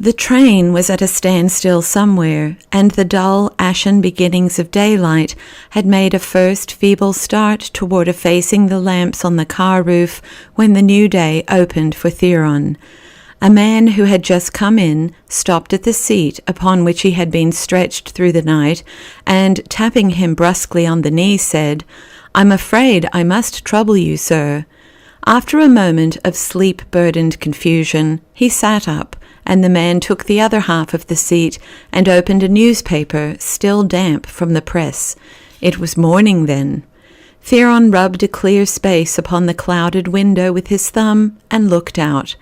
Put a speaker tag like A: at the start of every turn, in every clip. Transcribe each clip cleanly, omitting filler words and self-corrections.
A: The train was at a standstill somewhere, and the dull, ashen beginnings of daylight had made a first feeble start toward effacing the lamps on the car roof when the new day opened for Theron. A man who had just come in stopped at the seat upon which he had been stretched through the night, and, tapping him brusquely on the knee, said, "I'm afraid I must trouble you, sir." After a moment of sleep-burdened confusion, he sat up, and the man took the other half of the seat and opened a newspaper still damp from the press. It was morning then. Theron rubbed a clear space upon the clouded window with his thumb and looked out.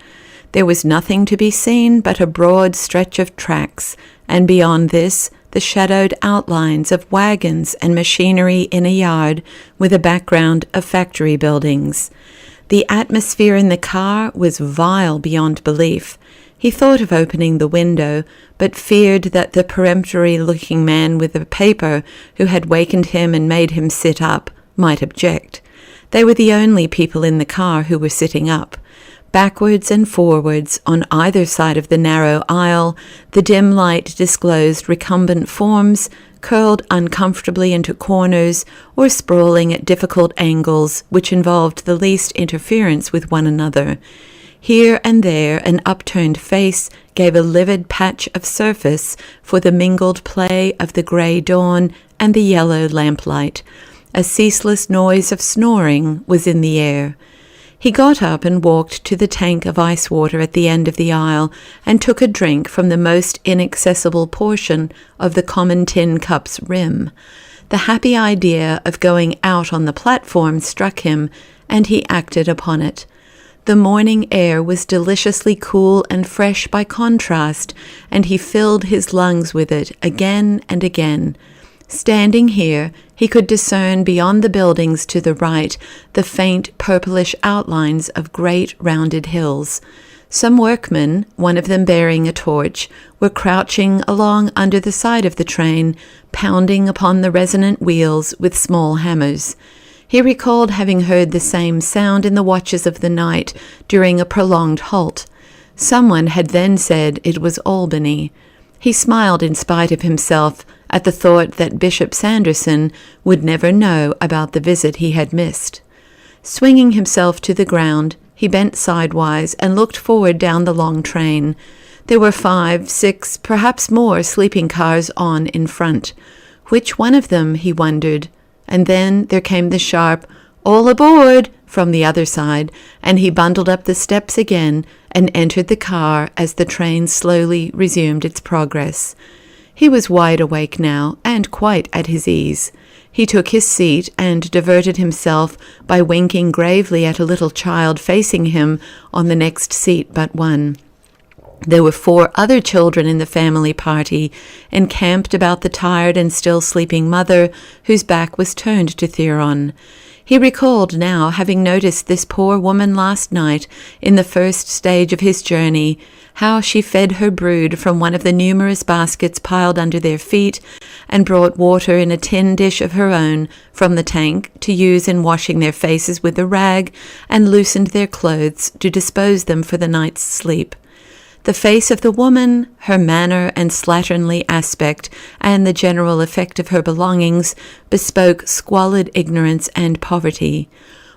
A: There was nothing to be seen but a broad stretch of tracks, and beyond this the shadowed outlines of wagons and machinery in a yard with a background of factory buildings. The atmosphere in the car was vile beyond belief. He thought of opening the window, but feared that the peremptory-looking man with the paper, who had wakened him and made him sit up, might object. They were the only people in the car who were sitting up. Backwards and forwards, on either side of the narrow aisle, the dim light disclosed recumbent forms, curled uncomfortably into corners, or sprawling at difficult angles which involved the least interference with one another. Here and there an upturned face gave a livid patch of surface for the mingled play of the grey dawn and the yellow lamplight. A ceaseless noise of snoring was in the air. He got up and walked to the tank of ice water at the end of the aisle and took a drink from the most inaccessible portion of the common tin cup's rim. The happy idea of going out on the platform struck him, and he acted upon it. The morning air was deliciously cool and fresh by contrast, and he filled his lungs with it again and again. Standing here, he could discern beyond the buildings to the right the faint purplish outlines of great rounded hills. Some workmen, one of them bearing a torch, were crouching along under the side of the train, pounding upon the resonant wheels with small hammers. He recalled having heard the same sound in the watches of the night during a prolonged halt. Someone had then said it was Albany. He smiled in spite of himself at the thought that Bishop Sanderson would never know about the visit he had missed. Swinging himself to the ground, he bent sidewise and looked forward down the long train. There were 5, 6, perhaps more sleeping cars on in front. Which one of them, he wondered? And then there came the sharp, "All aboard!" from the other side, and he bundled up the steps again and entered the car as the train slowly resumed its progress. He was wide awake now, and quite at his ease. He took his seat and diverted himself by winking gravely at a little child facing him on the next seat but one. There were 4 other children in the family party, encamped about the tired and still sleeping mother, whose back was turned to Theron. He recalled now having noticed this poor woman last night in the first stage of his journey, how she fed her brood from one of the numerous baskets piled under their feet, and brought water in a tin dish of her own from the tank to use in washing their faces with a rag, and loosened their clothes to dispose them for the night's sleep. The face of the woman, her manner and slatternly aspect, and the general effect of her belongings bespoke squalid ignorance and poverty.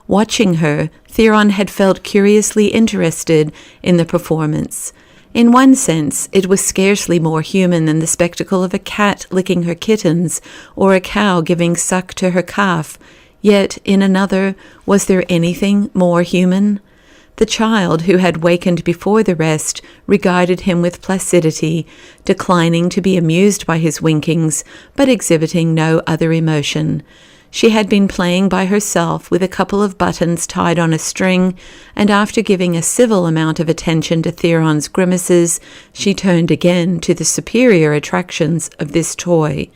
A: Watching her, Theron had felt curiously interested in the performance. In one sense, it was scarcely more human than the spectacle of a cat licking her kittens, or a cow giving suck to her calf. Yet, in another, was there anything more human? The child, who had wakened before the rest, regarded him with placidity, declining to be amused by his winkings, but exhibiting no other emotion. She had been playing by herself with a couple of buttons tied on a string, and after giving a civil amount of attention to Theron's grimaces, she turned again to the superior attractions of this toy.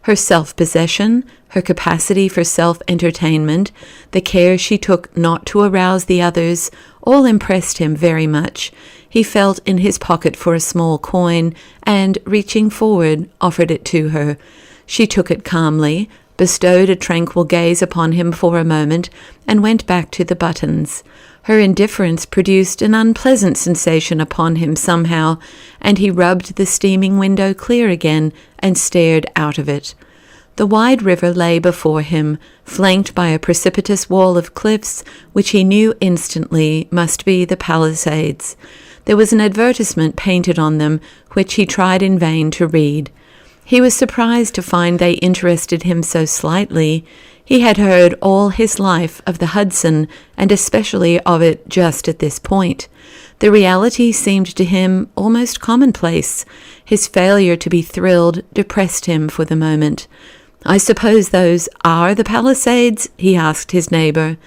A: Her self-possession, her capacity for self-entertainment, the care she took not to arouse the others, all impressed him very much. He felt in his pocket for a small coin, and, reaching forward, offered it to her. She took it calmly, bestowed a tranquil gaze upon him for a moment, and went back to the buttons. Her indifference produced an unpleasant sensation upon him somehow, and he rubbed the steaming window clear again and stared out of it. The wide river lay before him, flanked by a precipitous wall of cliffs, which he knew instantly must be the Palisades. There was an advertisement painted on them, which he tried in vain to read. He was surprised to find they interested him so slightly. He had heard all his life of the Hudson, and especially of it just at this point. The reality seemed to him almost commonplace. His failure to be thrilled depressed him for the moment. "I suppose those are the Palisades?" he asked his neighbor.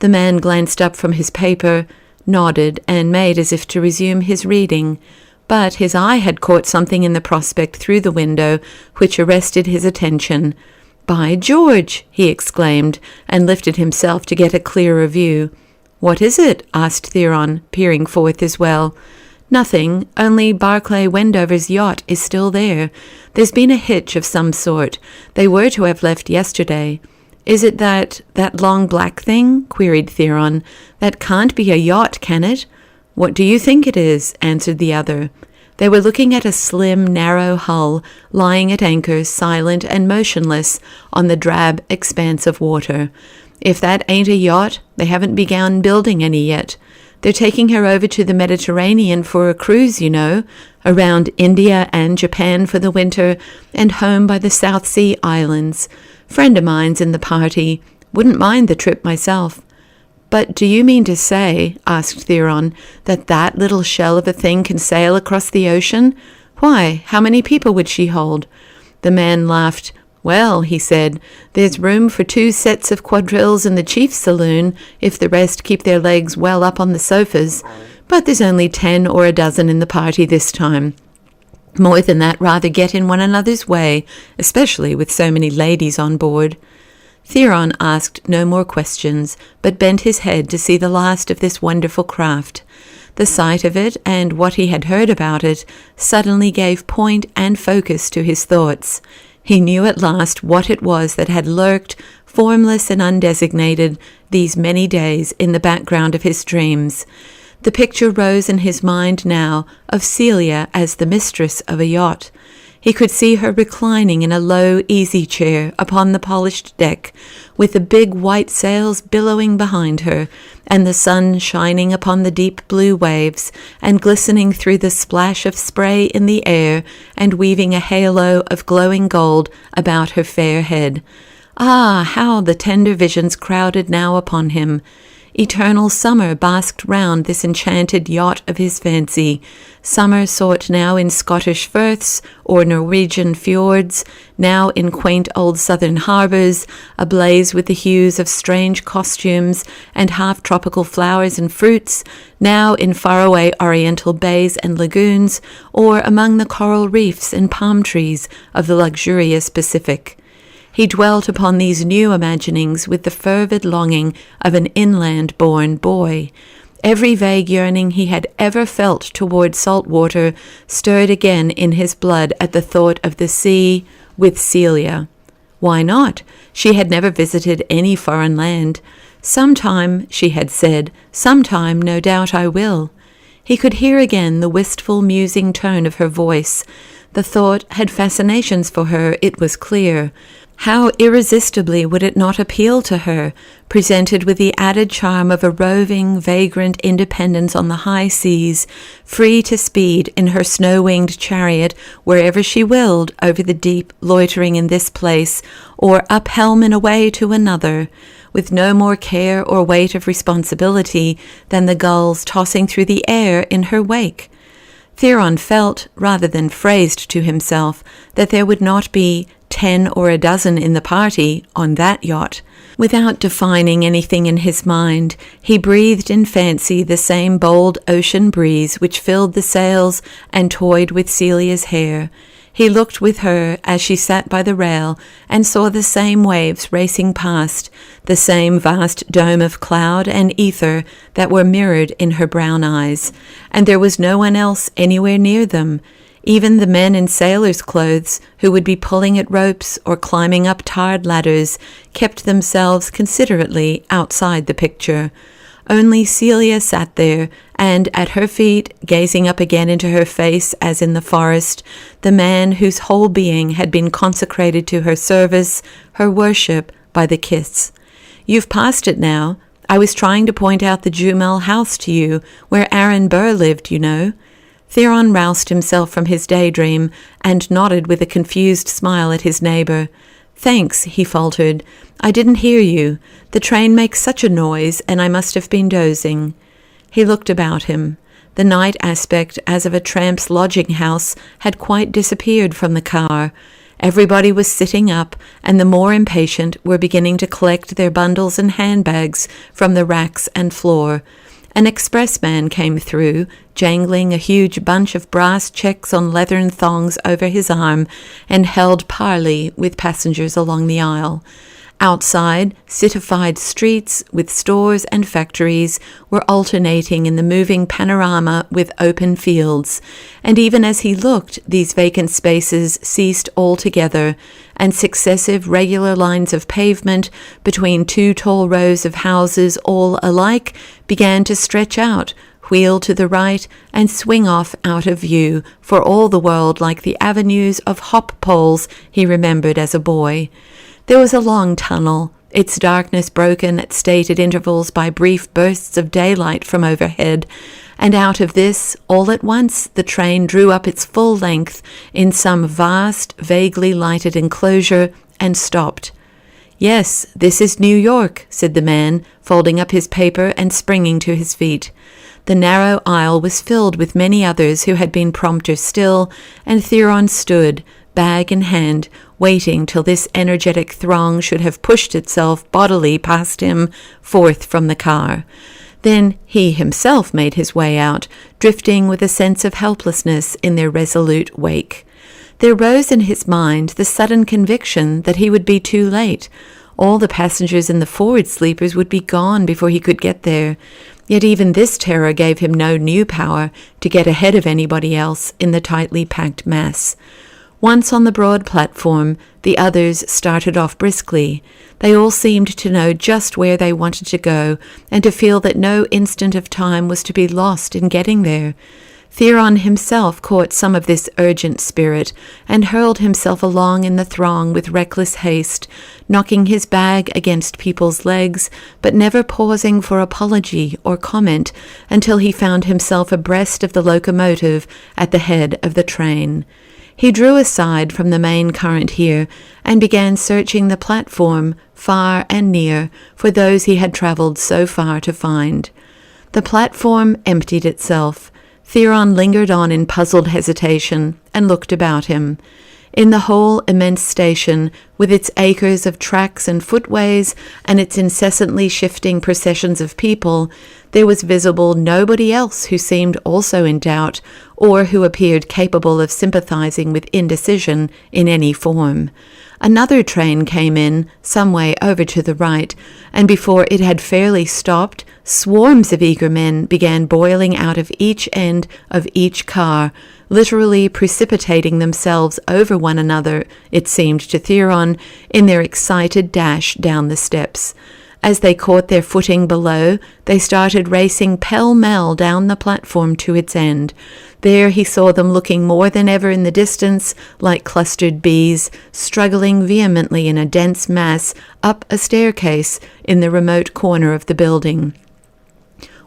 A: The man glanced up from his paper, nodded, and made as if to resume his reading. But his eye had caught something in the prospect through the window which arrested his attention. "By George!" he exclaimed, and lifted himself to get a clearer view. "What is it?" asked Theron, peering forth as well. "Nothing, only Barclay Wendover's yacht is still there. There's been a hitch of some sort. They were to have left yesterday." "Is it that long black thing?" queried Theron. "That can't be a yacht, can it?" "What do you think it is?" answered the other. They were looking at a slim, narrow hull, lying at anchor, silent and motionless, on the drab expanse of water. "If that ain't a yacht, they haven't begun building any yet. They're taking her over to the Mediterranean for a cruise, you know, around India and Japan for the winter, and home by the South Sea Islands. Friend of mine's in the party. Wouldn't mind the trip myself." "But do you mean to say," asked Theron, that little shell of a thing can sail across the ocean? Why, how many people would she hold?" The man laughed. "Well," he said, "there's room for 2 sets of quadrilles in the chief's saloon, if the rest keep their legs well up on the sofas. But there's only 10 or a dozen in the party this time. More than that rather get in one another's way, especially with so many ladies on board." Theron asked no more questions, but bent his head to see the last of this wonderful craft. The sight of it, and what he had heard about it, suddenly gave point and focus to his thoughts. He knew at last what it was that had lurked, formless and undesignated, these many days in the background of his dreams. The picture rose in his mind now of Celia as the mistress of a yacht. He could see her reclining in a low easy-chair upon the polished deck, with the big white sails billowing behind her, and the sun shining upon the deep blue waves, and glistening through the splash of spray in the air, and weaving a halo of glowing gold about her fair head. Ah, how the tender visions crowded now upon him! Eternal summer basked round this enchanted yacht of his fancy. Summer sought now in Scottish firths or Norwegian fjords, now in quaint old southern harbours, ablaze with the hues of strange costumes and half-tropical flowers and fruits, now in faraway oriental bays and lagoons, or among the coral reefs and palm trees of the luxurious Pacific. He dwelt upon these new imaginings with the fervid longing of an inland-born boy. Every vague yearning he had ever felt toward salt water stirred again in his blood at the thought of the sea with Celia. Why not? She had never visited any foreign land. "Sometime," she had said, "sometime, no doubt I will." He could hear again the wistful, musing tone of her voice. The thought had fascinations for her, it was clear. How irresistibly would it not appeal to her, presented with the added charm of a roving, vagrant independence on the high seas, free to speed in her snow-winged chariot wherever she willed over the deep, loitering in this place, or up helm and away to another, with no more care or weight of responsibility than the gulls tossing through the air in her wake. Theron felt, rather than phrased to himself, that there would not be 10 or a dozen in the party on that yacht. Without defining anything in his mind, he breathed in fancy the same bold ocean breeze which filled the sails and toyed with Celia's hair. He looked with her as she sat by the rail and saw the same waves racing past, the same vast dome of cloud and ether that were mirrored in her brown eyes, and there was no one else anywhere near them. Even the men in sailors' clothes, who would be pulling at ropes or climbing up tarred ladders, kept themselves considerately outside the picture. Only Celia sat there, and at her feet, gazing up again into her face as in the forest, the man whose whole being had been consecrated to her service, her worship, by the kiss. "You've passed it now. I was trying to point out the Jumel house to you, where Aaron Burr lived, you know." Theron roused himself from his daydream and nodded with a confused smile at his neighbor. "Thanks," he faltered. "I didn't hear you. The train makes such a noise, and I must have been dozing." He looked about him. The night aspect, as of a tramp's lodging house, had quite disappeared from the car. Everybody was sitting up, and the more impatient were beginning to collect their bundles and handbags from the racks and floor. An expressman came through, jangling a huge bunch of brass checks on leathern thongs over his arm, and held parley with passengers along the aisle. Outside, citified streets with stores and factories were alternating in the moving panorama with open fields, and even as he looked, these vacant spaces ceased altogether, and successive regular lines of pavement between two tall rows of houses all alike began to stretch out, wheel to the right, and swing off out of view, for all the world like the avenues of hop poles he remembered as a boy. There was a long tunnel, its darkness broken at stated intervals by brief bursts of daylight from overhead, and out of this, all at once, the train drew up its full length in some vast, vaguely lighted enclosure and stopped. "Yes, this is New York," said the man, folding up his paper and springing to his feet. The narrow aisle was filled with many others who had been prompter still, and Theron stood, bag in hand, waiting till this energetic throng should have pushed itself bodily past him forth from the car. Then he himself made his way out, drifting with a sense of helplessness in their resolute wake. There rose in his mind the sudden conviction that he would be too late. All the passengers in the forward sleepers would be gone before he could get there. Yet even this terror gave him no new power to get ahead of anybody else in the tightly packed mass. Once on the broad platform, the others started off briskly. They all seemed to know just where they wanted to go, and to feel that no instant of time was to be lost in getting there. Theron himself caught some of this urgent spirit, and hurled himself along in the throng with reckless haste, knocking his bag against people's legs, but never pausing for apology or comment until he found himself abreast of the locomotive at the head of the train. He drew aside from the main current here, and began searching the platform, far and near, for those he had travelled so far to find. The platform emptied itself. Theron lingered on in puzzled hesitation, and looked about him. In the whole immense station, with its acres of tracks and footways, and its incessantly shifting processions of people, there was visible nobody else who seemed also in doubt, or who appeared capable of sympathizing with indecision in any form. Another train came in, some way over to the right, and before it had fairly stopped, swarms of eager men began boiling out of each end of each car, literally precipitating themselves over one another, it seemed to Theron, in their excited dash down the steps. As they caught their footing below, they started racing pell-mell down the platform to its end. There he saw them looking more than ever in the distance like clustered bees, struggling vehemently in a dense mass up a staircase in the remote corner of the building.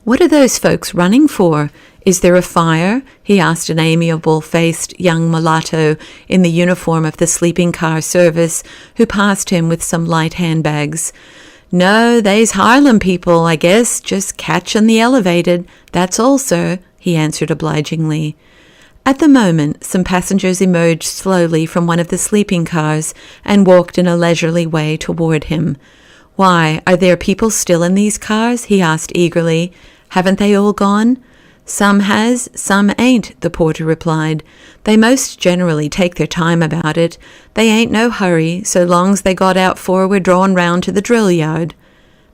A: "What are those folks running for? Is there a fire?" he asked an amiable-faced young mulatto in the uniform of the sleeping car service, who passed him with some light handbags. "No, they's Harlem people, I guess, just catchin' the elevated. That's all, sir," he answered obligingly. At the moment, some passengers emerged slowly from one of the sleeping cars and walked in a leisurely way toward him. "Why, are there people still in these cars?" he asked eagerly. "Haven't they all gone?" "Some has, some ain't," the porter replied. "They most generally take their time about it. They ain't no hurry, so long's they got out forward drawn round to the drill yard."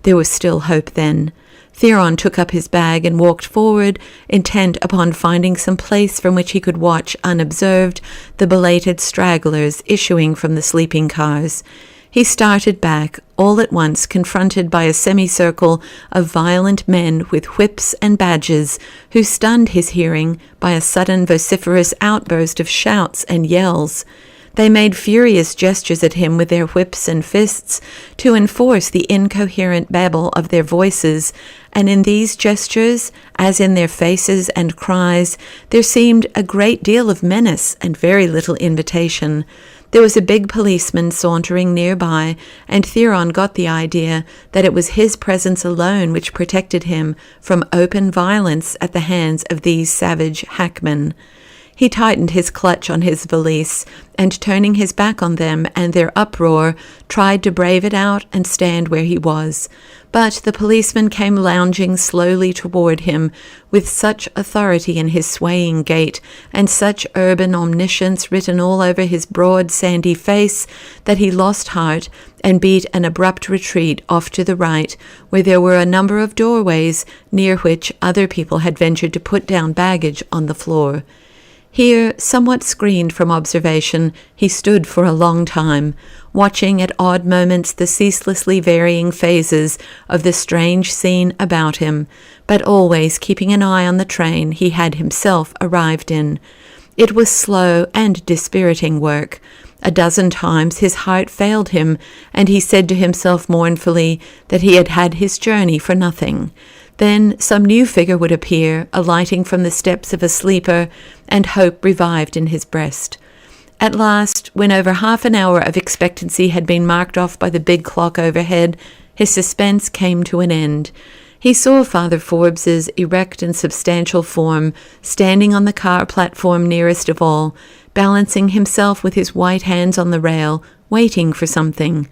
A: There was still hope then. Theron took up his bag and walked forward, intent upon finding some place from which he could watch unobserved the belated stragglers issuing from the sleeping cars. He started back, all at once confronted by a semicircle of violent men with whips and badges, who stunned his hearing by a sudden vociferous outburst of shouts and yells. They made furious gestures at him with their whips and fists to enforce the incoherent babble of their voices, and in these gestures, as in their faces and cries, there seemed a great deal of menace and very little invitation. There was a big policeman sauntering nearby, and Theron got the idea that it was his presence alone which protected him from open violence at the hands of these savage hackmen. He tightened his clutch on his valise, and turning his back on them and their uproar, tried to brave it out and stand where he was. But the policeman came lounging slowly toward him, with such authority in his swaying gait, and such urban omniscience written all over his broad sandy face, that he lost heart and beat an abrupt retreat off to the right, where there were a number of doorways, near which other people had ventured to put down baggage on the floor. Here, somewhat screened from observation, he stood for a long time, watching at odd moments the ceaselessly varying phases of the strange scene about him, but always keeping an eye on the train he had himself arrived in. It was slow and dispiriting work. A dozen times his heart failed him, and he said to himself mournfully that he had had his journey for nothing. Then some new figure would appear, alighting from the steps of a sleeper, and hope revived in his breast. At last, when over half an hour of expectancy had been marked off by the big clock overhead, his suspense came to an end. He saw Father Forbes's erect and substantial form standing on the car platform nearest of all, balancing himself with his white hands on the rail, waiting for something.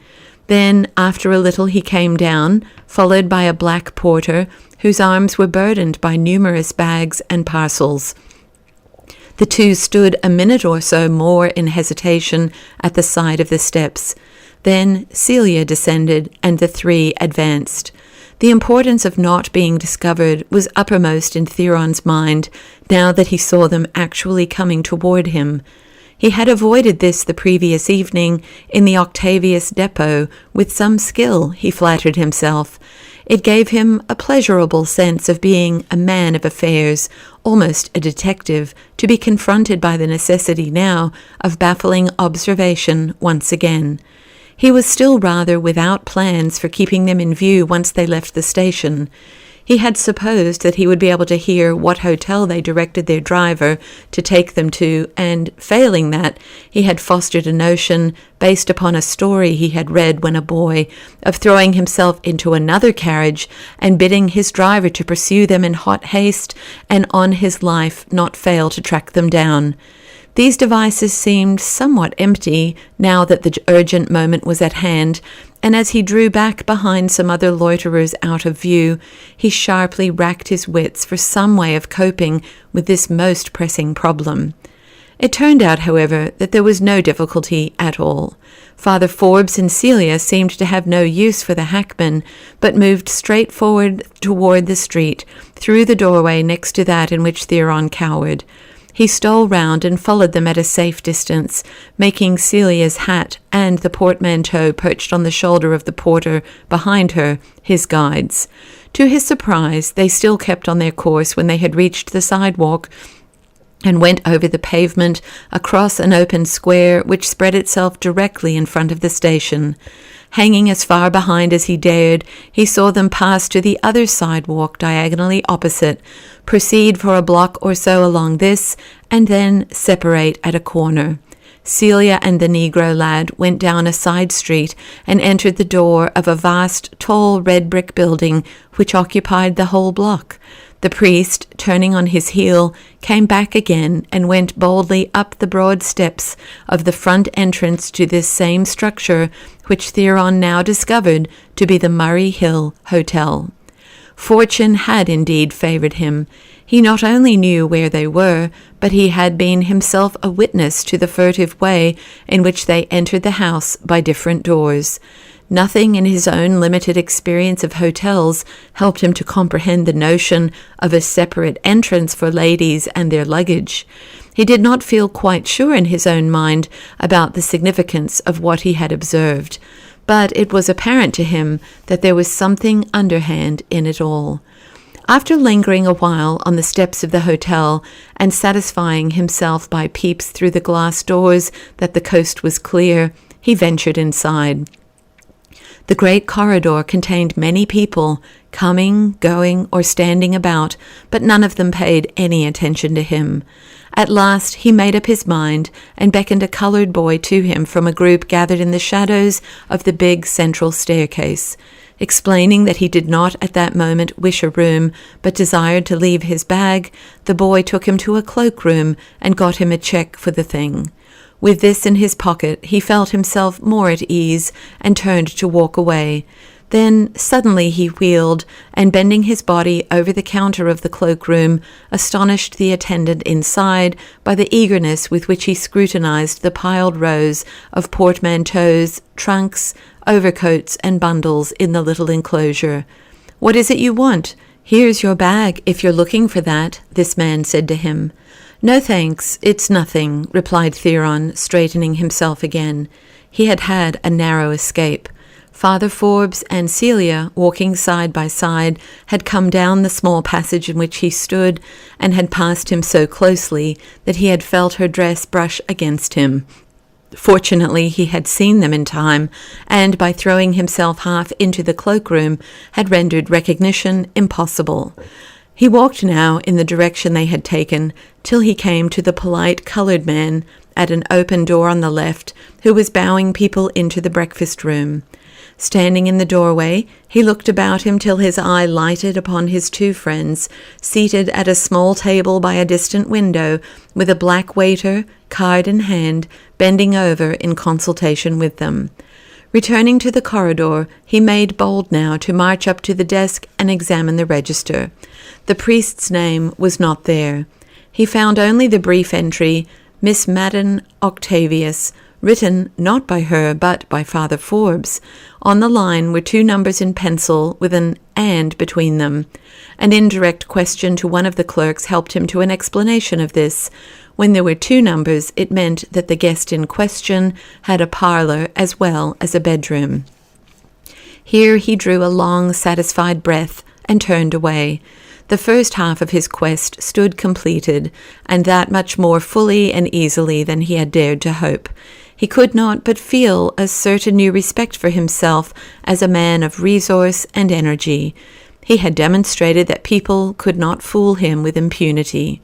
A: Then, after a little, he came down, followed by a black porter, whose arms were burdened by numerous bags and parcels. The two stood a minute or so more in hesitation at the side of the steps. Then Celia descended, and the three advanced. The importance of not being discovered was uppermost in Theron's mind, now that he saw them actually coming toward him. He had avoided this the previous evening in the Octavius depot with some skill, he flattered himself. It gave him a pleasurable sense of being a man of affairs, almost a detective, to be confronted by the necessity now of baffling observation once again. He was still rather without plans for keeping them in view once they left the station. He had supposed that he would be able to hear what hotel they directed their driver to take them to, and, failing that, he had fostered a notion, based upon a story he had read when a boy, of throwing himself into another carriage and bidding his driver to pursue them in hot haste, and on his life not fail to track them down. These devices seemed somewhat empty now that the urgent moment was at hand, and as he drew back behind some other loiterers out of view, he sharply racked his wits for some way of coping with this most pressing problem. It turned out, however, that there was no difficulty at all. Father Forbes and Celia seemed to have no use for the hackman, but moved straight forward toward the street, through the doorway next to that in which Theron cowered. He stole round and followed them at a safe distance, making Celia's hat and the portmanteau perched on the shoulder of the porter behind her his guides. To his surprise, they still kept on their course when they had reached the sidewalk, and went over the pavement across an open square which spread itself directly in front of the station. Hanging as far behind as he dared, he saw them pass to the other sidewalk diagonally opposite, proceed for a block or so along this, and then separate at a corner. Celia and the Negro lad went down a side street and entered the door of a vast, tall red brick building which occupied the whole block. The priest, turning on his heel, came back again and went boldly up the broad steps of the front entrance to this same structure, which Theron now discovered to be the Murray Hill Hotel. Fortune had indeed favoured him. He not only knew where they were, but he had been himself a witness to the furtive way in which they entered the house by different doors. Nothing in his own limited experience of hotels helped him to comprehend the notion of a separate entrance for ladies and their luggage. He did not feel quite sure in his own mind about the significance of what he had observed. but it was apparent to him that there was something underhand in it all. After lingering a while on the steps of the hotel and satisfying himself by peeps through the glass doors that the coast was clear, he ventured inside. The great corridor contained many people, coming, going, or standing about, but none of them paid any attention to him. At last he made up his mind and beckoned a colored boy to him from a group gathered in the shadows of the big central staircase. Explaining that he did not at that moment wish a room, but desired to leave his bag, the boy took him to a cloakroom and got him a check for the thing. With this in his pocket, he felt himself more at ease and turned to walk away. Then suddenly he wheeled, and bending his body over the counter of the cloakroom, astonished the attendant inside by the eagerness with which he scrutinized the piled rows of portmanteaus, trunks, overcoats, and bundles in the little enclosure. "What is it you want? Here's your bag, if you're looking for that," this man said to him. "No thanks, it's nothing," replied Theron, straightening himself again. He had had a narrow escape. Father Forbes and Celia, walking side by side, had come down the small passage in which he stood, and had passed him so closely that he had felt her dress brush against him. Fortunately, he had seen them in time, and by throwing himself half into the cloakroom, had rendered recognition impossible. He walked now in the direction they had taken, till he came to the polite colored man at an open door on the left, who was bowing people into the breakfast room. Standing in the doorway, he looked about him till his eye lighted upon his two friends, seated at a small table by a distant window, with a black waiter, card in hand, bending over in consultation with them. Returning to the corridor, he made bold now to march up to the desk and examine the register. The priest's name was not there. He found only the brief entry, Miss Madden Octavius, written not by her but by Father Forbes. On the line were two numbers in pencil with an "and" between them. An indirect question to one of the clerks helped him to an explanation of this. When there were two numbers, it meant that the guest in question had a parlor as well as a bedroom. Here he drew a long, satisfied breath and turned away. The first half of his quest stood completed, and that much more fully and easily than he had dared to hope. He could not but feel a certain new respect for himself as a man of resource and energy. He had demonstrated that people could not fool him with impunity.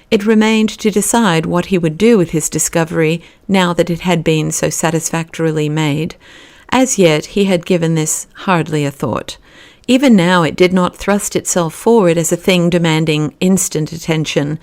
A: It remained to decide what he would do with his discovery now that it had been so satisfactorily made. As yet he had given this hardly a thought. Even now it did not thrust itself forward as a thing demanding instant attention.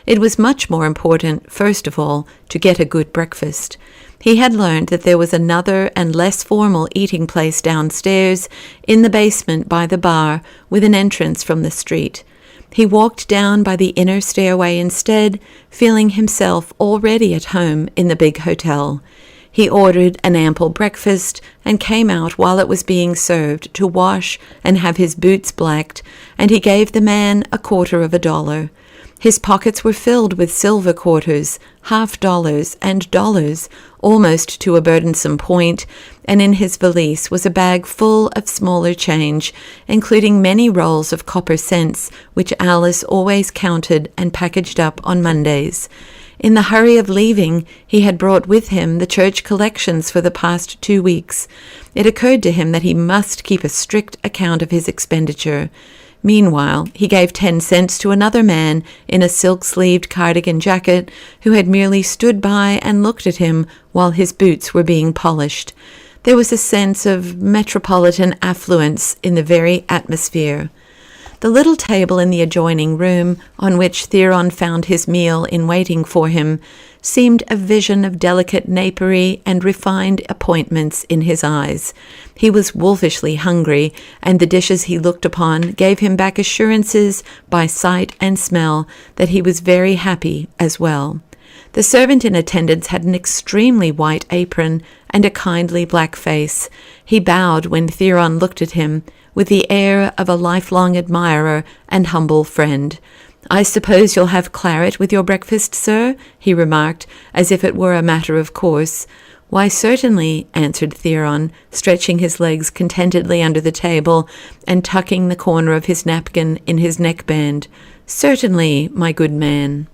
A: It was much more important, first of all, to get a good breakfast. He had learned that there was another and less formal eating place downstairs, in the basement by the bar, with an entrance from the street. He walked down by the inner stairway instead, feeling himself already at home in the big hotel. He ordered an ample breakfast and came out while it was being served to wash and have his boots blacked, and he gave the man $0.25. His pockets were filled with silver quarters, $half and dollars, almost to a burdensome point, and in his valise was a bag full of smaller change, including many rolls of copper cents, which Alice always counted and packaged up on Mondays. In the hurry of leaving, he had brought with him the church collections for the past 2 weeks. It occurred to him that he must keep a strict account of his expenditure. Meanwhile, he gave 10 cents to another man in a silk-sleeved cardigan jacket who had merely stood by and looked at him while his boots were being polished. There was a sense of metropolitan affluence in the very atmosphere. The little table in the adjoining room, on which Theron found his meal in waiting for him, seemed a vision of delicate napery and refined appointments in his eyes. He was wolfishly hungry, and the dishes he looked upon gave him back assurances by sight and smell that he was very happy as well. The servant in attendance had an extremely white apron and a kindly black face. He bowed when Theron looked at him, with the air of a lifelong admirer and humble friend. "I suppose you'll have claret with your breakfast, sir?" he remarked, as if it were a matter of course. "Why, certainly," answered Theron, stretching his legs contentedly under the table and tucking the corner of his napkin in his neckband. "Certainly, my good man."